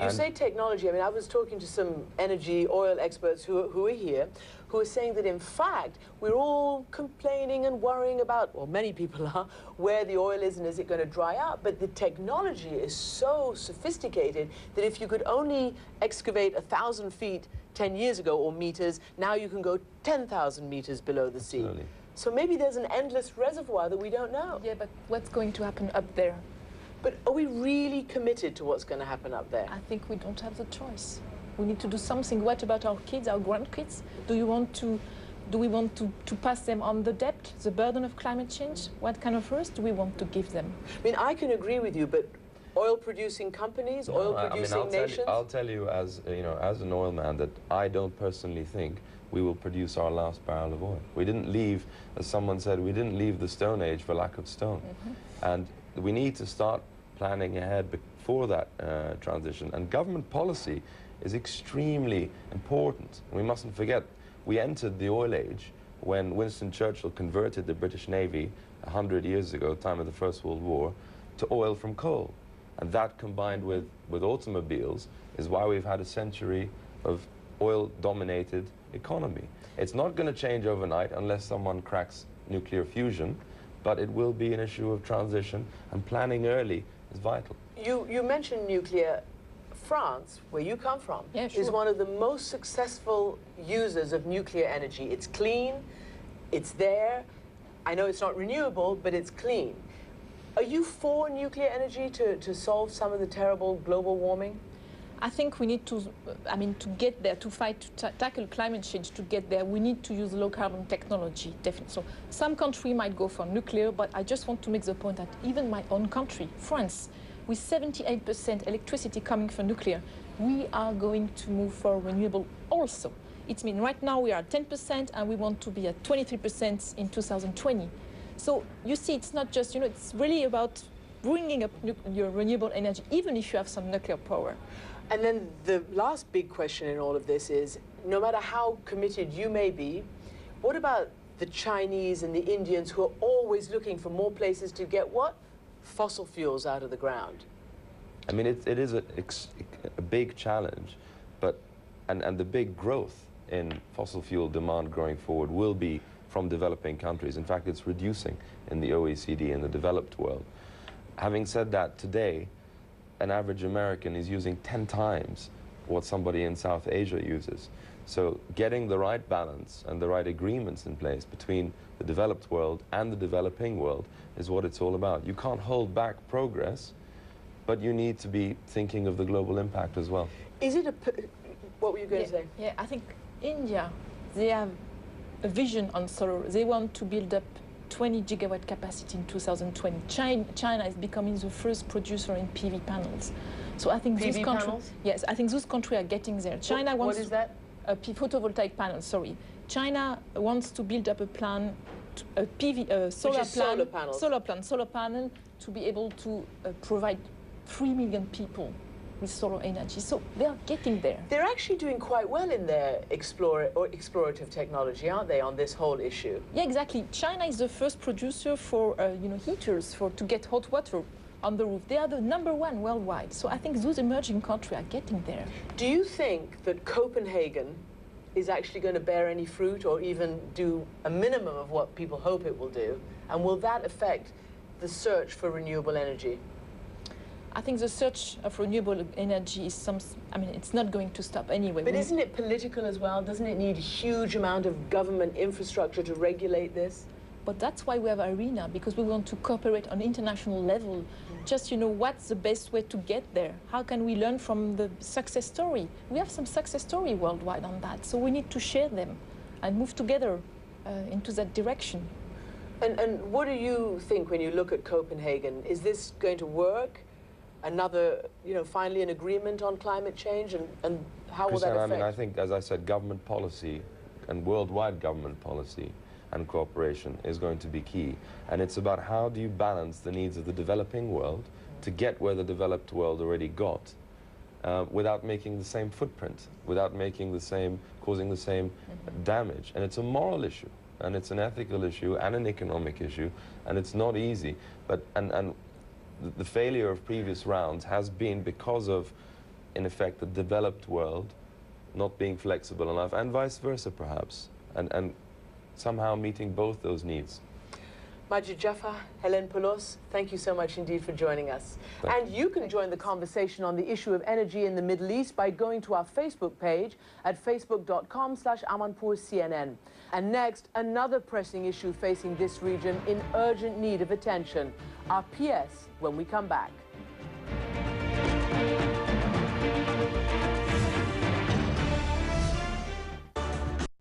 You say technology. I mean, I was talking to some energy oil experts who are here, who are saying that, in fact, we're all complaining and worrying about, well, many people are, where the oil is and is it going to dry up. But the technology is so sophisticated that if you could only excavate 1,000 feet 10 years ago, or meters, now you can go 10,000 meters below the sea. Absolutely. So maybe there's an endless reservoir that we don't know. Yeah, but what's going to happen up there? But are we really committed to what's going to happen up there? I think we don't have the choice. We need to do something. What about our kids, our grandkids? Do we want to pass them on the debt, the burden of climate change? What kind of earth do we want to give them? I mean, I can agree with you, but oil-producing companies, oil-producing nations? I'll tell you, as you know, as an oil man, that I don't personally think we will produce our last barrel of oil. We didn't leave, as someone said, we didn't leave the Stone Age for lack of stone. And we need to start planning ahead before that transition. And government policy is extremely important. We mustn't forget, we entered the oil age when Winston Churchill converted the British Navy 100 years ago, time of the First World War, to oil from coal. And that, combined with automobiles, is why we've had a century of oil-dominated economy. It's not going to change overnight unless someone cracks nuclear fusion, but it will be an issue of transition, and planning early is vital. You mentioned nuclear. France, where you come from, is one of the most successful users of nuclear energy. It's clean, it's there. I know it's not renewable, but it's clean. Are you for nuclear energy to solve some of the terrible global warming? I think we need to, to get there, to fight, to tackle climate change, to get there, we need to use low-carbon technology, definitely. So some country might go for nuclear, but I just want to make the point that even my own country, France, with 78% electricity coming from nuclear, we are going to move for renewable also. It means right now we are at 10% and we want to be at 23% in 2020. So you see, it's not just, it's really about bringing up your renewable energy, even if you have some nuclear power. And then the last big question in all of this is, no matter how committed you may be, what about the Chinese and the Indians who are always looking for more places to get what? Fossil fuels out of the ground. I mean, it is a big challenge, but and the big growth in fossil fuel demand going forward will be from developing countries. In fact, it's reducing in the OECD and the developed world. Having said that, today, an average American is using 10 times what somebody in South Asia uses. So getting the right balance and the right agreements in place between the developed world and the developing world is what it's all about. You can't hold back progress, but you need to be thinking of the global impact as well. Is it what were you going to say? Yeah, I think India, they have a vision on solar. They want to build up 20 gigawatt capacity in 2020. China is becoming the first producer in PV panels. So I think PV panels? Yes, I think those countries are getting there. China wants what is that? Photovoltaic panels, sorry. China wants to build up a plan, solar panel to be able to provide 3 million people with solar energy. So they are getting there. They're actually doing quite well in their explorative technology, aren't they, on this whole issue? Yeah, exactly. China is the first producer for heaters to get hot water on the roof. They are the #1 worldwide. So I think those emerging countries are getting there. Do you think that Copenhagen is actually going to bear any fruit or even do a minimum of what people hope it will do? And will that affect the search for renewable energy? I think the search of renewable energy is it's not going to stop anyway. But isn't it political as well? Doesn't it need a huge amount of government infrastructure to regulate this? But that's why we have ARENA, because we want to cooperate on international level. Just, what's the best way to get there? How can we learn from the success story? We have some success story worldwide on that, so we need to share them and move together into that direction. And what do you think when you look at Copenhagen? Is this going to work? Another, finally an agreement on climate change, and how will that affect? I mean, I think, as I said, government policy and worldwide government policy and cooperation is going to be key. And it's about how do you balance the needs of the developing world to get where the developed world already got without making the same footprint, without causing the same damage. And it's a moral issue, and it's an ethical issue and an economic issue, and it's not easy. But the failure of previous rounds has been because of in effect, the developed world not being flexible enough, and vice versa, perhaps, and somehow meeting both those needs. Majid Jafar, Hélène Poulos, thank you so much indeed for joining us. And you can join the conversation on the issue of energy in the Middle East by going to our Facebook page at facebook.com/AmanpourCNN. And next, another pressing issue facing this region in urgent need of attention, our PS, when we come back.